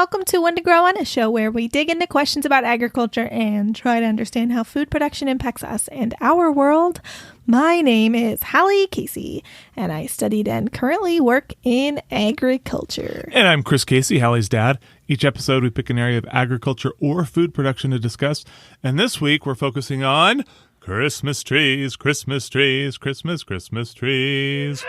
welcome to One to Grow On, a show where we dig into questions about agriculture and try to understand how food production impacts us and our world. My name is Hallie Casey, and I studied and currently work in agriculture. And I'm Chris Casey, Hallie's dad. Each episode, we pick an area of agriculture or food production to discuss. And this week, we're focusing on Christmas trees, Christmas trees, Christmas trees.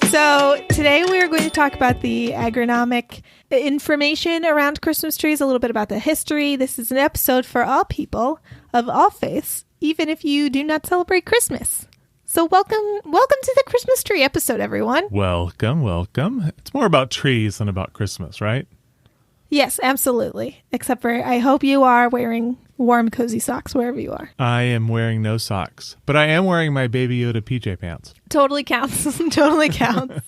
So today we are going to talk about the agronomic information around Christmas trees, a little bit about the history. This is an episode for all people of all faiths, even if you do not celebrate Christmas. So welcome to the Christmas tree episode, everyone. Welcome. It's more about trees than about Christmas, right? Yes, absolutely. Except for I hope you are wearing warm, cozy socks wherever you are. I am wearing no socks, but I am wearing my Baby Yoda PJ pants. Totally counts. Totally counts.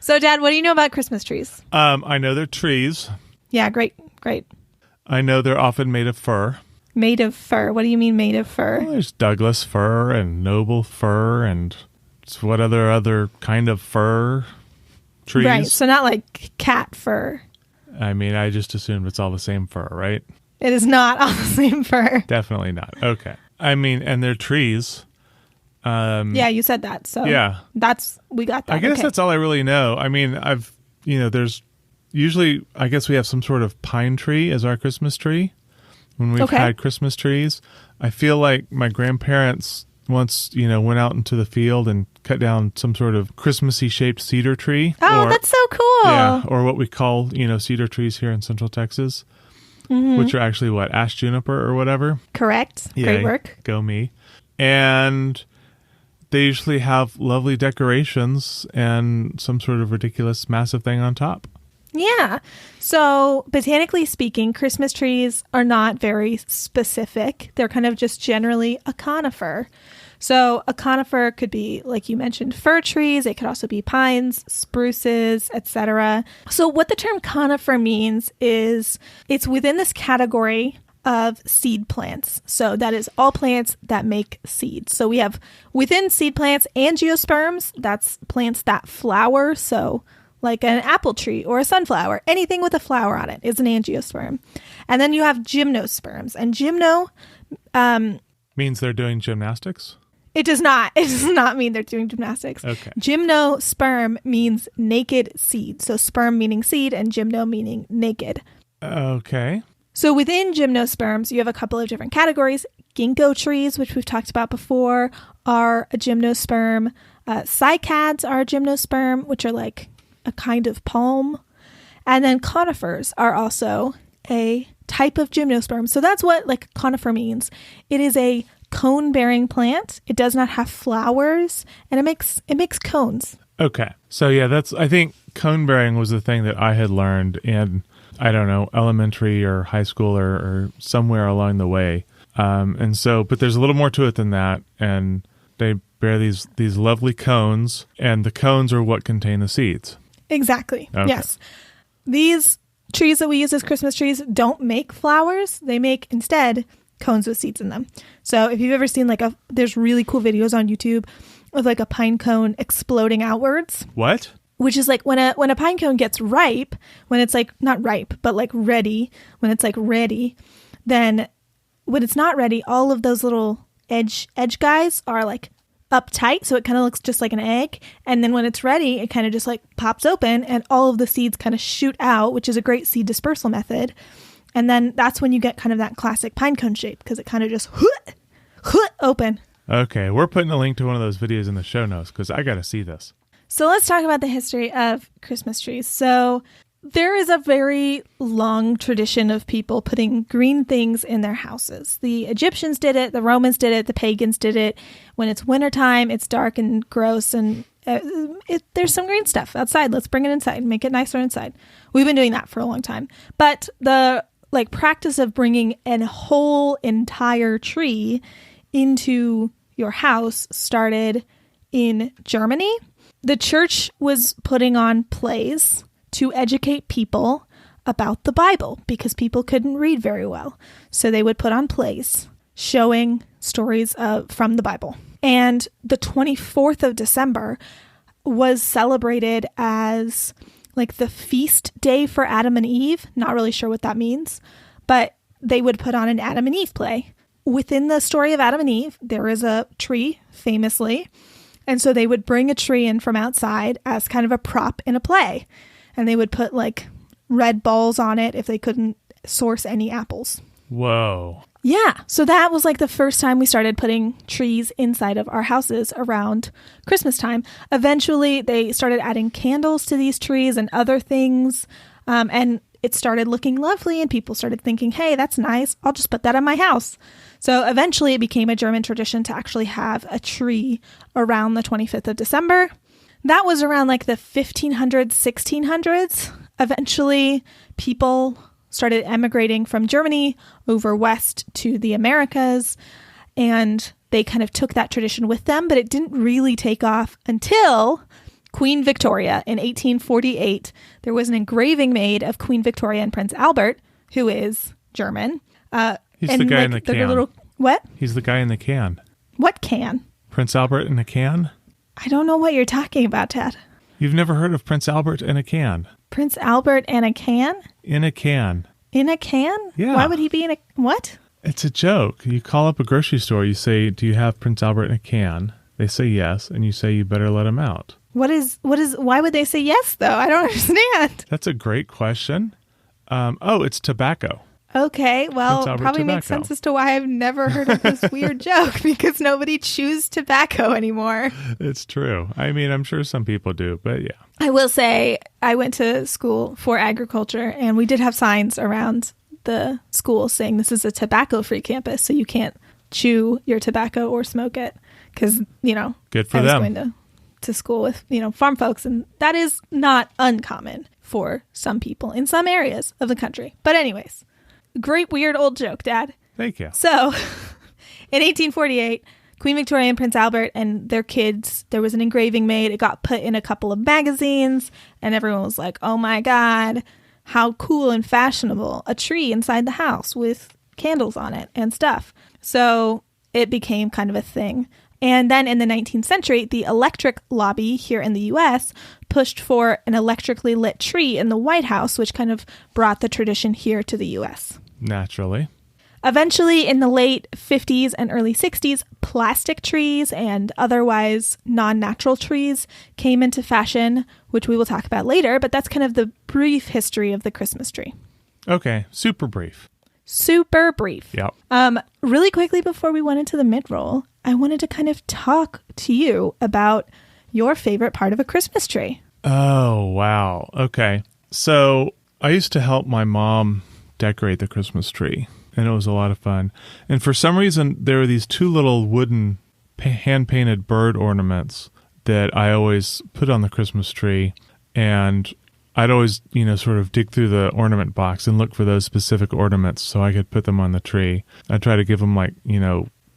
So, Dad, what do you know about Christmas trees? I know they're trees. Yeah, great. I know they're often made of fir. Made of fir? What do you mean made of fir? Well, there's Douglas fir and noble fir and what other kind of fir trees. Right, so not like cat fur. I mean, I just assumed it's all the same fir, right? It is not all the same fir. Definitely not. Okay. I mean, and they're trees. Yeah, you said that. So yeah, we got that. I guess okay. That's all I really know. I mean, there's usually, I guess we have some sort of pine tree as our Christmas tree when we've had Christmas trees. I feel like my grandparents once, went out into the field and cut down some sort of Christmassy shaped cedar tree. Oh, that's so cool. Yeah, or what we call, cedar trees here in Central Texas, which are actually ash juniper or whatever. Correct. Yeah, great work. Go me. And they usually have lovely decorations and some sort of ridiculous massive thing on top. Yeah. So botanically speaking, Christmas trees are not very specific. They're kind of just generally a conifer. So a conifer could be, like you mentioned, fir trees. It could also be pines, spruces, etc. So what the term conifer means is it's within this category of seed plants. So that is all plants that make seeds. So we have within seed plants angiosperms. That's plants that flower. So like an apple tree or a sunflower, anything with a flower on it is an angiosperm. And then you have gymnosperms. And means they're doing gymnastics? It does not. It does not mean they're doing gymnastics. Okay. Gymnosperm means naked seed. So sperm meaning seed and gymno meaning naked. Okay. So within gymnosperms, you have a couple of different categories. Ginkgo trees, which we've talked about before, are a gymnosperm. Cycads are a gymnosperm, which are like a kind of palm. And then conifers are also a type of gymnosperm. So that's what conifer means. It is a cone-bearing plant. It does not have flowers, and it makes cones. Okay. So yeah, I think cone-bearing was the thing that I had learned in, I don't know, elementary or high school or somewhere along the way. But there's a little more to it than that. And they bear these lovely cones, and the cones are what contain the seeds. Exactly. Okay. Yes. These trees that we use as Christmas trees don't make flowers. They make instead cones with seeds in them. So if you've ever seen there's really cool videos on YouTube of a pine cone exploding outwards. What? Which is when a pine cone gets ripe, when it's not ripe, but ready, when it's ready, then when it's not ready, all of those little edge guys are uptight, so it kind of looks just like an egg. And then when it's ready, it kind of just pops open and all of the seeds kind of shoot out, which is a great seed dispersal method. And then that's when you get kind of that classic pine cone shape, because it kind of just open. Okay, we're putting a link to one of those videos in the show notes because I got to see this. So let's talk about the history of Christmas trees. So there is a very long tradition of people putting green things in their houses. The Egyptians did it, the Romans did it, the pagans did it. When it's wintertime, it's dark and gross, and there's some green stuff outside. Let's bring it inside and make it nicer inside. We've been doing that for a long time. But the practice of bringing a whole entire tree into your house started in Germany. The church was putting on plays to educate people about the Bible because people couldn't read very well. So they would put on plays showing stories from the Bible. And the 24th of December was celebrated as like the feast day for Adam and Eve. Not really sure what that means, but they would put on an Adam and Eve play. Within the story of Adam and Eve, there is a tree, famously. And so they would bring a tree in from outside as kind of a prop in a play. And they would put like red balls on it if they couldn't source any apples. Whoa. Yeah. So that was like the first time we started putting trees inside of our houses around Christmas time. Eventually, they started adding candles to these trees and other things. And it started looking lovely and people started thinking, hey, that's nice. I'll just put that in my house. So eventually it became a German tradition to actually have a tree around the 25th of December. That was around like the 1500s, 1600s. Eventually, people started emigrating from Germany over west to the Americas, and they kind of took that tradition with them, but it didn't really take off until Queen Victoria in 1848. There was an engraving made of Queen Victoria and Prince Albert, who is German. He's the guy in the can. What? He's the guy in the can. What can? Prince Albert in a can? I don't know what you're talking about, Ted. You've never heard of Prince Albert in a can? Prince Albert and a can? In a can. In a can? Yeah. Why would he be in a... What? It's a joke. You call up a grocery store, you say, do you have Prince Albert in a can? They say yes, and you say you better let him out. Why would they say yes, though? I don't understand. That's a great question. It's tobacco. Okay, well, probably tobacco. Makes sense as to why I've never heard of this weird joke, because nobody chews tobacco anymore. It's true. I mean, I'm sure some people do, but yeah. I will say I went to school for agriculture, and we did have signs around the school saying this is a tobacco-free campus, so you can't chew your tobacco or smoke it, because, good for I was them. going to school with, farm folks, and that is not uncommon for some people in some areas of the country. But anyways, great weird old joke, Dad. Thank you. So in 1848, Queen Victoria and Prince Albert and their kids, there was an engraving made. It got put in a couple of magazines, and everyone was like, oh my God, how cool and fashionable, a tree inside the house with candles on it and stuff. So it became kind of a thing. And then in the 19th century, the electric lobby here in the U.S. pushed for an electrically lit tree in the White House, which kind of brought the tradition here to the U.S. Naturally. Eventually, in the late 50s and early 60s, plastic trees and otherwise non-natural trees came into fashion, which we will talk about later, but that's kind of the brief history of the Christmas tree. Okay, super brief. Super brief. Yep. Really quickly before we went into the mid-roll, I wanted to kind of talk to you about your favorite part of a Christmas tree. Oh, wow. Okay. So I used to help my mom decorate the Christmas tree, and it was a lot of fun. And for some reason, there are these two little wooden hand-painted bird ornaments that I always put on the Christmas tree, and I'd always, sort of dig through the ornament box and look for those specific ornaments so I could put them on the tree. I'd try to give them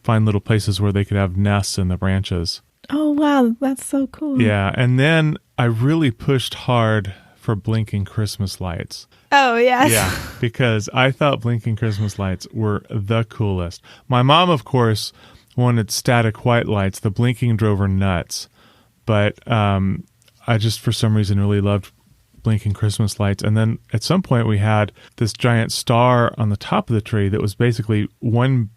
find little places where they could have nests in the branches. Oh, wow. That's so cool. Yeah. And then I really pushed hard for blinking Christmas lights. Oh, yes. Yeah. Because I thought blinking Christmas lights were the coolest. My mom, of course, wanted static white lights. The blinking drove her nuts. But I just, for some reason, really loved blinking Christmas lights. And then at some point we had this giant star on the top of the tree that was basically one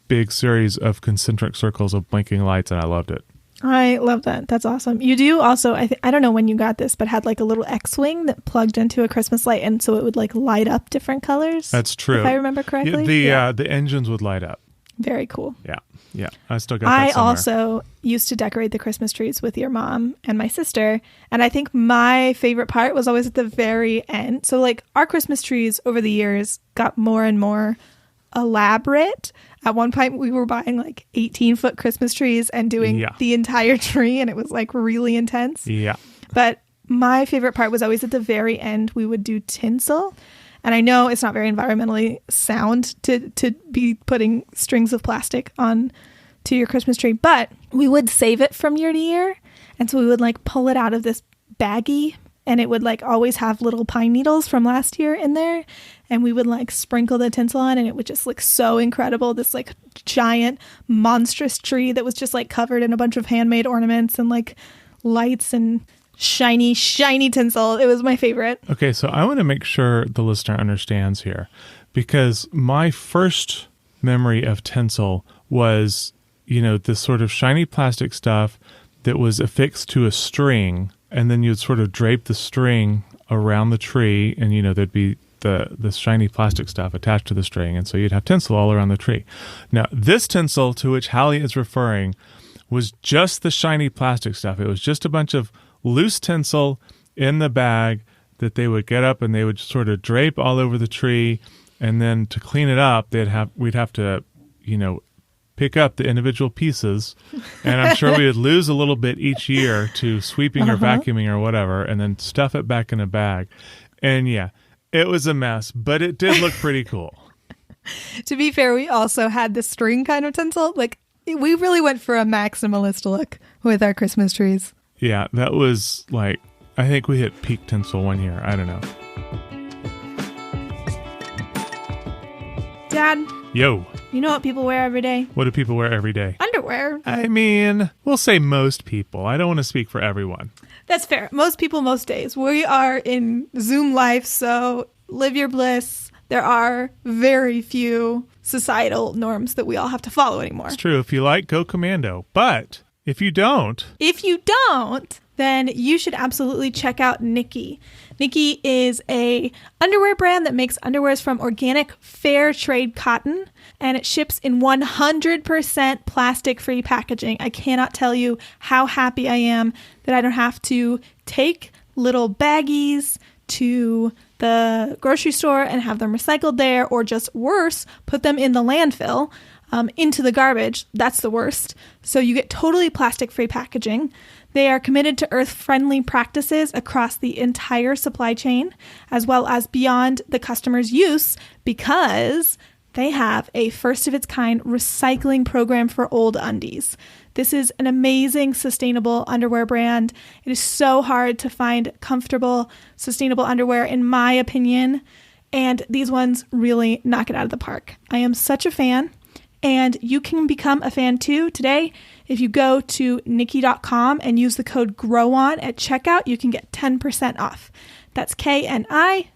big series of concentric circles of blinking lights, and I loved it. I love that. That's awesome. You do also, I don't know when you got this, but had like a little X-wing that plugged into a Christmas light, and so it would like light up different colors. That's true. If I remember correctly. The engines would light up. Very cool. Yeah. I still got that somewhere. I also used to decorate the Christmas trees with your mom and my sister, and I think my favorite part was always at the very end. So like our Christmas trees over the years got more and more elaborate. At one point we were buying like 18-foot Christmas trees and doing the entire tree, and it was like really intense. Yeah. But my favorite part was always at the very end. We would do tinsel. And I know it's not very environmentally sound to be putting strings of plastic on to your Christmas tree, but we would save it from year to year. And so we would like pull it out of this baggie, and it would like always have little pine needles from last year in there. And we would like sprinkle the tinsel on, and it would just look so incredible. This like giant monstrous tree that was just like covered in a bunch of handmade ornaments and like lights and shiny tinsel. It was my favorite. Okay, so I want to make sure the listener understands here, because my first memory of tinsel was, this sort of shiny plastic stuff that was affixed to a string, and then you'd sort of drape the string around the tree, and there'd be the shiny plastic stuff attached to the string, and so you'd have tinsel all around the tree. Now, this tinsel to which Hallie is referring was just the shiny plastic stuff. It was just a bunch of loose tinsel in the bag that they would get up and they would sort of drape all over the tree, and then to clean it up, we'd have to, pick up the individual pieces, and I'm sure we would lose a little bit each year to sweeping or vacuuming or whatever, and then stuff it back in a bag. And yeah, it was a mess, but it did look pretty cool. To be fair, we also had the string kind of tinsel. Like, we really went for a maximalist look with our Christmas trees. Yeah, that was like, I think we hit peak tinsel one year. I don't know. Dad. Yo. You know what people wear every day? What do people wear every day? Underwear. I mean, we'll say most people. I don't want to speak for everyone. That's fair. Most people, most days. We are in Zoom life, so live your bliss. There are very few societal norms that we all have to follow anymore. It's true. If you like, go commando. But if you don't, then you should absolutely check out Nikki. Nikki is a underwear brand that makes underwears from organic fair trade cotton, and it ships in 100% plastic-free packaging. I cannot tell you how happy I am that I don't have to take little baggies to the grocery store and have them recycled there, or just worse, put them in the landfill, into the garbage. That's the worst. So you get totally plastic-free packaging. They are committed to earth-friendly practices across the entire supply chain, as well as beyond the customer's use, because they have a first-of-its-kind recycling program for old undies. This is an amazing, sustainable underwear brand. It is so hard to find comfortable, sustainable underwear, in my opinion, and these ones really knock it out of the park. I am such a fan, and you can become a fan too today. If you go to Nikki.com and use the code GROWON at checkout, you can get 10% off. That's KNICKEY,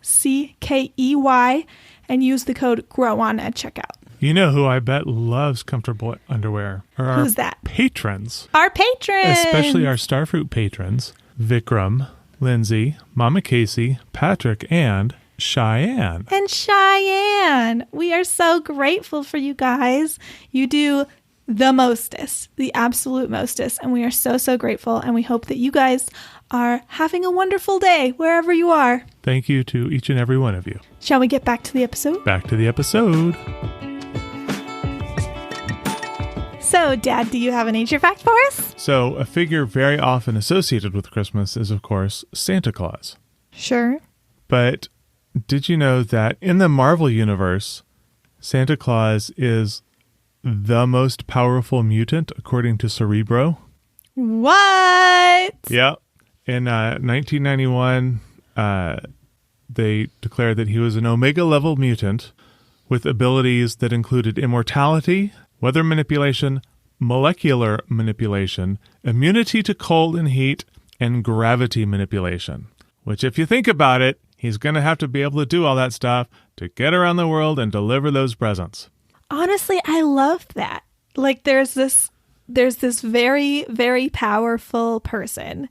and use the code GROWON at checkout. You know who I bet loves comfortable underwear? Who's that? Patrons. Our patrons! Especially our Starfruit patrons. Vikram, Lindsay, Mama Casey, Patrick, and Cheyenne. And Cheyenne. We are so grateful for you guys. You do the mostest, the absolute mostest. And we are so, so grateful. And we hope that you guys are having a wonderful day wherever you are. Thank you to each and every one of you. Shall we get back to the episode? Back to the episode. So, Dad, do you have a nature fact for us? So, a figure very often associated with Christmas is, of course, Santa Claus. Sure. But did you know that in the Marvel Universe, Santa Claus is the most powerful mutant, according to Cerebro? What? Yeah. In 1991, they declared that he was an Omega-level mutant with abilities that included immortality, weather manipulation, molecular manipulation, immunity to cold and heat, and gravity manipulation. Which, if you think about it, he's going to have to be able to do all that stuff to get around the world and deliver those presents. Honestly, I love that. Like, there's this very, very powerful person,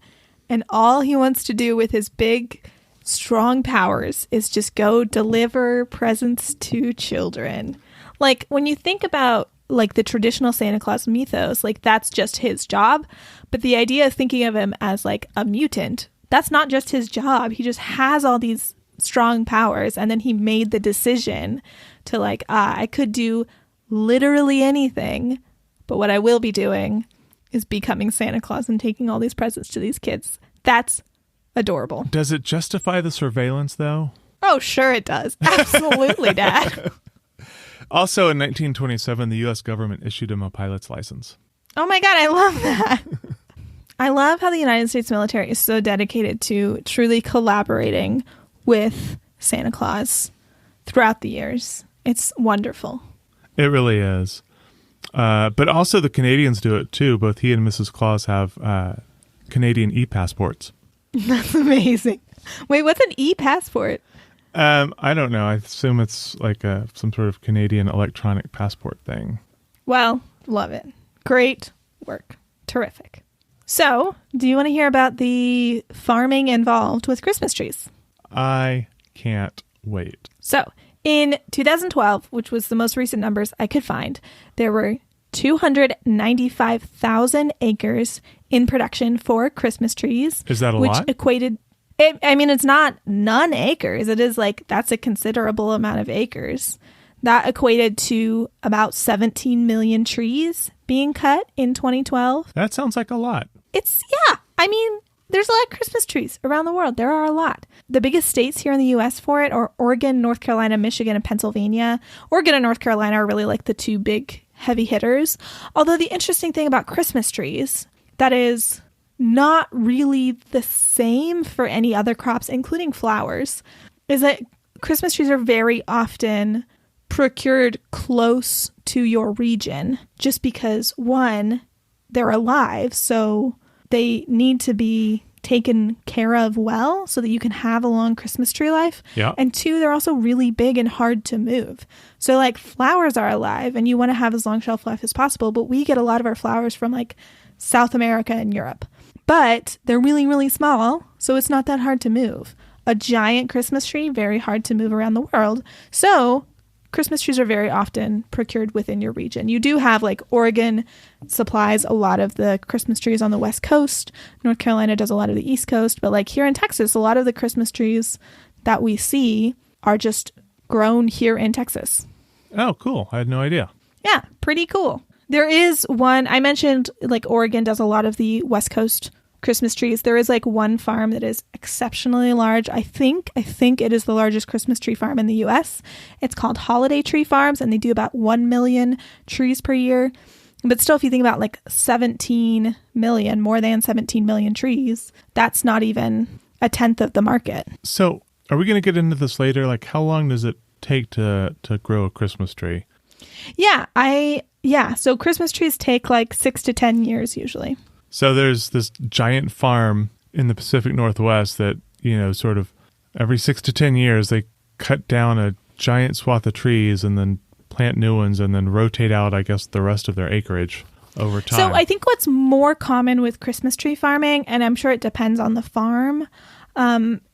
and all he wants to do with his big, strong powers is just go deliver presents to children. Like, when you think about like the traditional Santa Claus mythos, like that's just his job. But the idea of thinking of him as like a mutant, that's not just his job. He just has all these strong powers. And then he made the decision to like, I could do literally anything, but what I will be doing is becoming Santa Claus and taking all these presents to these kids. That's adorable. Does it justify the surveillance, though? Oh, sure it does. Absolutely, Dad. Also, in 1927, the U.S. government issued him a pilot's license. Oh my God, I love that. I love how the United States military is so dedicated to truly collaborating with Santa Claus throughout the years. It's wonderful. It really is. But also the Canadians do it too. Both he and Mrs. Claus have Canadian e-passports. That's amazing. Wait, what's an e-passport? I don't know. I assume it's like some sort of Canadian electronic passport thing. Well, love it. Great work. Terrific. So, do you want to hear about the farming involved with Christmas trees? I can't wait. So, in 2012, which was the most recent numbers I could find, there were 295,000 acres in production for Christmas trees. Is that a lot? Which equated... it's not none acres. It is that's a considerable amount of acres. That equated to about 17 million trees being cut in 2012. That sounds like a lot. There's a lot of Christmas trees around the world. There are a lot. The biggest states here in the U.S. for it are Oregon, North Carolina, Michigan, and Pennsylvania. Oregon and North Carolina are really the two big heavy hitters. Although the interesting thing about Christmas trees, that is not really the same for any other crops, including flowers, is that Christmas trees are very often procured close to your region just because, one, they're alive, so they need to be taken care of well so that you can have a long Christmas tree life. Yeah. And two, they're also really big and hard to move. So flowers are alive and you want to have as long shelf life as possible, but we get a lot of our flowers from South America and Europe. But they're really, really small, so it's not that hard to move. A giant Christmas tree, very hard to move around the world. So Christmas trees are very often procured within your region. You do have Oregon supplies a lot of the Christmas trees on the West Coast. North Carolina does a lot of the East Coast. But here in Texas, a lot of the Christmas trees that we see are just grown here in Texas. Oh, cool. I had no idea. Yeah, pretty cool. There is one, I mentioned Oregon does a lot of the West Coast Christmas trees. There is one farm that is exceptionally large. I think it is the largest Christmas tree farm in the U.S. It's called Holiday Tree Farms, and they do about 1 million trees per year. But still, if you think about 17 million, more than 17 million trees, that's not even a tenth of the market. So are we going to get into this later? How long does it take to grow a Christmas tree? Yeah, so Christmas trees take 6 to 10 years usually. So there's this giant farm in the Pacific Northwest that, sort of every 6 to 10 years, they cut down a giant swath of trees and then plant new ones and then rotate out, I guess, the rest of their acreage over time. So I think what's more common with Christmas tree farming, and I'm sure it depends on the farm,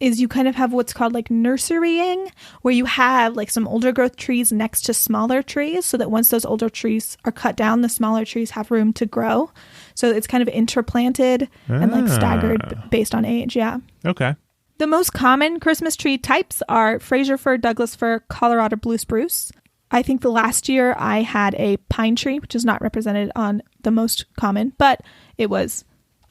is you kind of have what's called nurserying, where you have some older growth trees next to smaller trees so that once those older trees are cut down, the smaller trees have room to grow. So it's kind of interplanted and staggered based on age. Yeah. Okay. The most common Christmas tree types are Fraser fir, Douglas fir, Colorado blue spruce. I think the last year I had a pine tree, which is not represented on the most common, but it was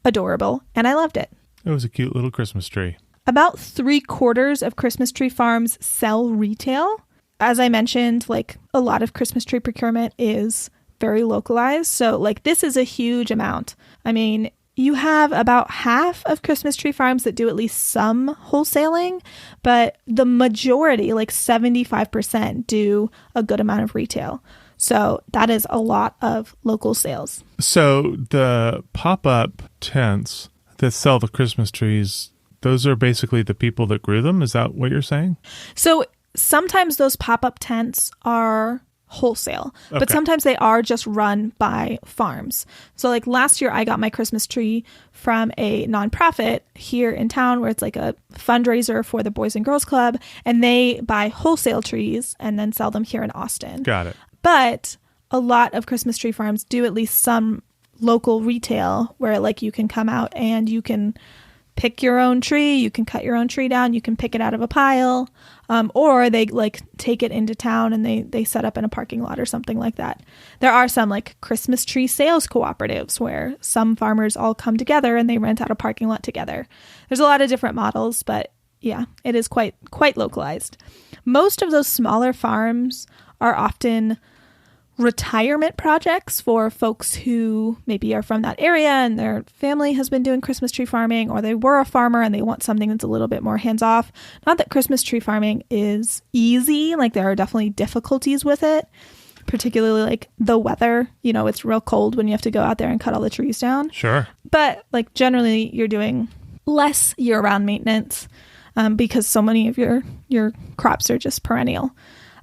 adorable and I loved it. It was a cute little Christmas tree. About 3/4 of Christmas tree farms sell retail. As I mentioned, a lot of Christmas tree procurement is very localized. So this is a huge amount. You have about half of Christmas tree farms that do at least some wholesaling, but the majority, 75%, do a good amount of retail. So that is a lot of local sales. So the pop-up tents that sell the Christmas trees, those are basically the people that grew them? Is that what you're saying? So sometimes those pop-up tents are wholesale, but sometimes they are just run by farms. So last year I got my Christmas tree from a nonprofit here in town where it's a fundraiser for the Boys and Girls Club, and they buy wholesale trees and then sell them here in Austin. Got it. But a lot of Christmas tree farms do at least some local retail where you can come out and you can pick your own tree, you can cut your own tree down, you can pick it out of a pile, or they take it into town and they set up in a parking lot or something like that. There are some Christmas tree sales cooperatives where some farmers all come together and they rent out a parking lot together. There's a lot of different models, but yeah, it is quite localized. Most of those smaller farms are often retirement projects for folks who maybe are from that area and their family has been doing Christmas tree farming, or they were a farmer and they want something that's a little bit more hands-off. Not that Christmas tree farming is easy, there are definitely difficulties with it, particularly like the weather. You know, it's real cold when you have to go out there and cut all the trees down. Sure. But like generally you're doing less year-round maintenance because so many of your crops are just perennial.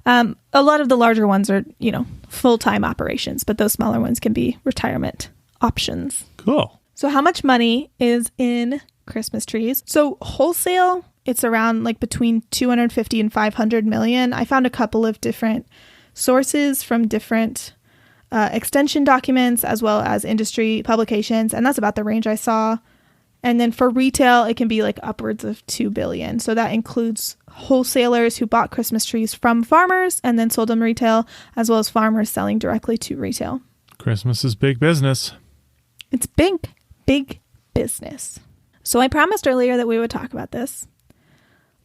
A lot of the larger ones are, you know, full-time operations, but those smaller ones can be retirement options. Cool. So how much money is in Christmas trees? So wholesale, it's around like between 250 and 500 million. I found a couple of different sources from different extension documents as well as industry publications, and that's about the range I saw. And then for retail, it can be like upwards of 2 billion. So that includes wholesalers who bought Christmas trees from farmers and then sold them retail, as well as farmers selling directly to retail. Christmas is big business. It's big, big business. So I promised earlier that we would talk about this.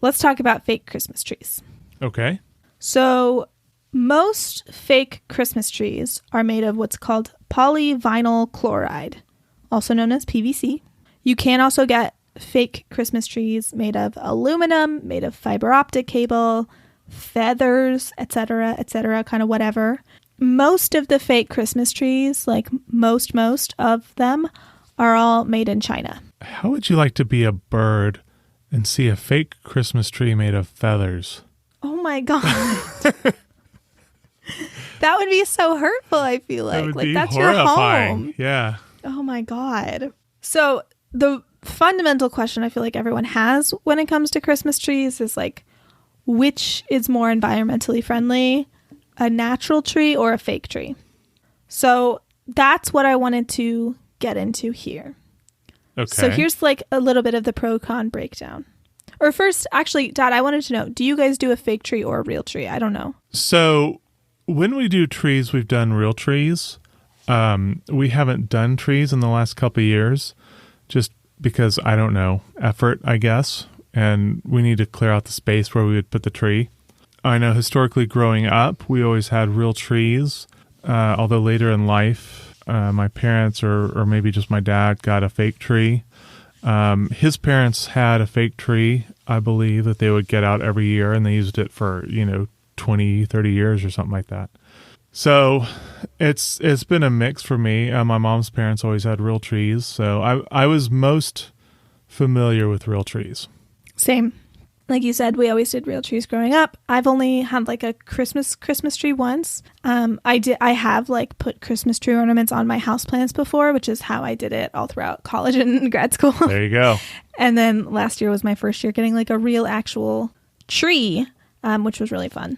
Let's talk about fake Christmas trees. Okay. So most fake Christmas trees are made of what's called polyvinyl chloride, also known as PVC. You can also get fake Christmas trees made of aluminum, made of fiber optic cable, feathers, etc., kind of whatever. Most of the fake Christmas trees, like most of them, are all made in China. How would you like to be a bird and see a fake Christmas tree made of feathers? Oh my God. That would be so hurtful, I feel like. That would like be that's horrifying. Your home. Yeah. Oh my God. So the fundamental question I feel like everyone has when it comes to Christmas trees is like, which is more environmentally friendly, a natural tree or a fake tree? So that's what I wanted to get into here. Okay. So here's like a little bit of the pro-con breakdown. Or first, actually, Dad, I wanted to know, do you guys do a fake tree or a real tree? I don't know. So when we do trees, we've done real trees. We haven't done trees in the last couple of years, just because, I don't know, effort, I guess. And we need to clear out the space where we would put the tree. I know historically growing up, we always had real trees, although later in life, my parents or maybe just my dad got a fake tree. His parents had a fake tree, I believe, that they would get out every year, and they used it for, 20, 30 years or something like that. So it's been a mix for me. My mom's parents always had real trees, so I was most familiar with real trees. Same. Like you said, we always did real trees growing up. I've only had like a Christmas tree once. I have like put Christmas tree ornaments on my houseplants before, which is how I did it all throughout college and grad school. There you go. And then last year was my first year getting like a real actual tree, which was really fun.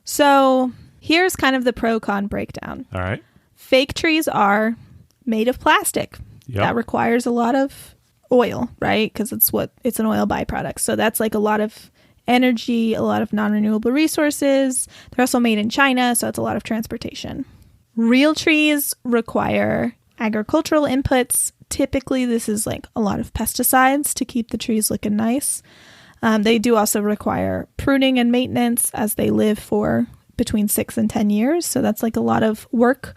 So here's kind of the pro-con breakdown. All right. Fake trees are made of plastic. Yep. That requires a lot of oil, right? Because it's an oil byproduct. So that's like a lot of energy, a lot of non-renewable resources. They're also made in China, so it's a lot of transportation. Real trees require agricultural inputs. Typically, this is like a lot of pesticides to keep the trees looking nice. They do also require pruning and maintenance as they live for between 6 and 10 years. So that's like a lot of work.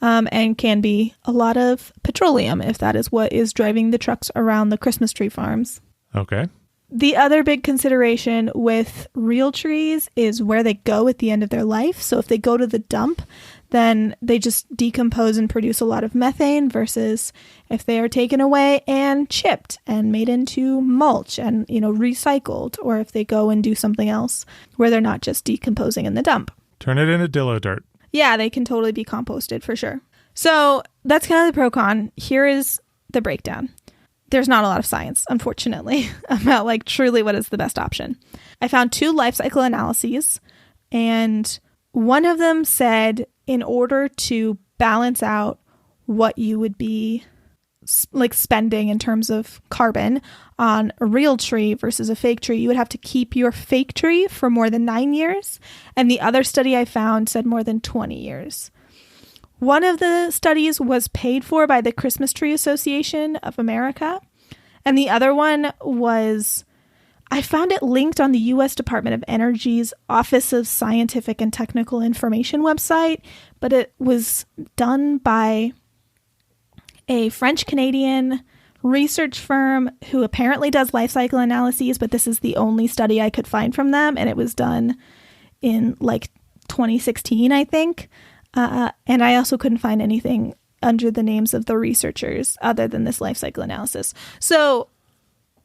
And can be a lot of petroleum if that is what is driving the trucks around the Christmas tree farms. Okay. The other big consideration with real trees is where they go at the end of their life. So if they go to the dump, then they just decompose and produce a lot of methane, versus if they are taken away and chipped and made into mulch and, recycled, or if they go and do something else where they're not just decomposing in the dump. Turn it into dillo dirt. Yeah, they can totally be composted for sure. So that's kind of the pro-con. Here is the breakdown. There's not a lot of science, unfortunately, about like truly what is the best option. I found 2 life cycle analyses, and one of them said in order to balance out what you would be like spending in terms of carbon on a real tree versus a fake tree, you would have to keep your fake tree for more than 9 years. And the other study I found said more than 20 years. One of the studies was paid for by the Christmas Tree Association of America. And the other one was, I found it linked on the U.S. Department of Energy's Office of Scientific and Technical Information website, but it was done by a French-Canadian research firm who apparently does life cycle analyses, but this is the only study I could find from them, and it was done in like 2016, I think. And I also couldn't find anything under the names of the researchers other than this life cycle analysis. So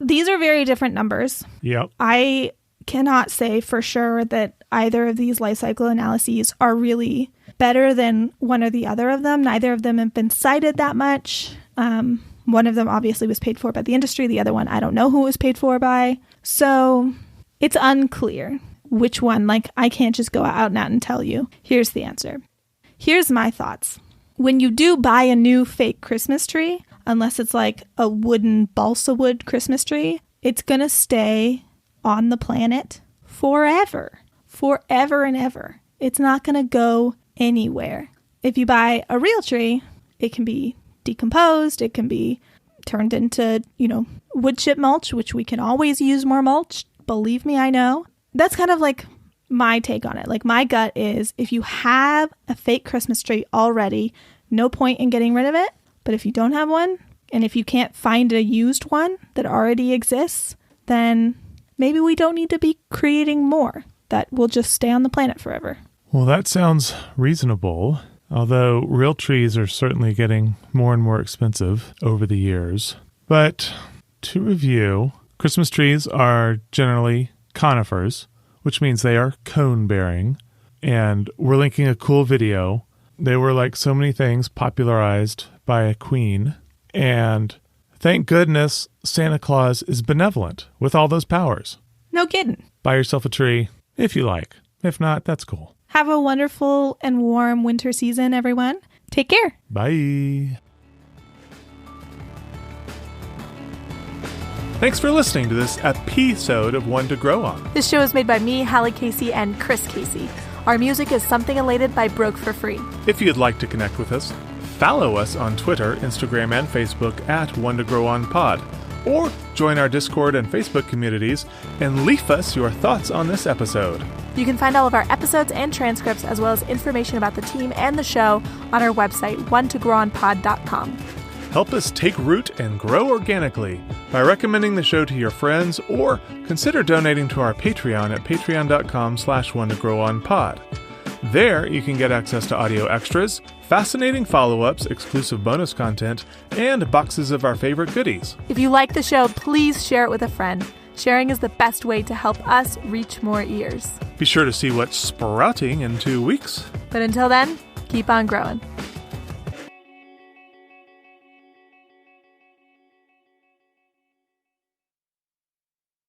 these are very different numbers. Yep. I cannot say for sure that either of these life cycle analyses are really better than one or the other of them. Neither of them have been cited that much. One of them obviously was paid for by the industry. The other one, I don't know who it was paid for by. So it's unclear which one. Like, I can't just go out and tell you. Here's the answer. Here's my thoughts. When you do buy a new fake Christmas tree, unless it's like a wooden balsa wood Christmas tree, it's going to stay on the planet forever. Forever and ever. It's not going to go anywhere. If you buy a real tree, it can be decomposed. It can be turned into, wood chip mulch, which we can always use more mulch. Believe me, I know. That's kind of like my take on it. Like, my gut is, if you have a fake Christmas tree already, no point in getting rid of it. But if you don't have one, and if you can't find a used one that already exists, then maybe we don't need to be creating more that will just stay on the planet forever. Well, that sounds reasonable, although real trees are certainly getting more and more expensive over the years. But to review, Christmas trees are generally conifers, which means they are cone-bearing, and we're linking a cool video. They were, like so many things, popularized by a queen, and thank goodness Santa Claus is benevolent with all those powers. No kidding. Buy yourself a tree if you like. If not, that's cool. Have a wonderful and warm winter season, everyone. Take care. Bye. Thanks for listening to this episode of One to Grow On. This show is made by me, Hallie Casey, and Chris Casey. Our music is Something Elated by Broke for Free. If you'd like to connect with us, follow us on Twitter, Instagram, and Facebook at onetogrowonpod. Or join our Discord and Facebook communities and leave us your thoughts on this episode. You can find all of our episodes and transcripts, as well as information about the team and the show, on our website, onetogrowonpod.com. Help us take root and grow organically by recommending the show to your friends, or consider donating to our Patreon at patreon.com/onetogrowonpod. There, you can get access to audio extras, fascinating follow-ups, exclusive bonus content, and boxes of our favorite goodies. If you like the show, please share it with a friend. Sharing is the best way to help us reach more ears. Be sure to see what's sprouting in 2 weeks. But until then, keep on growing.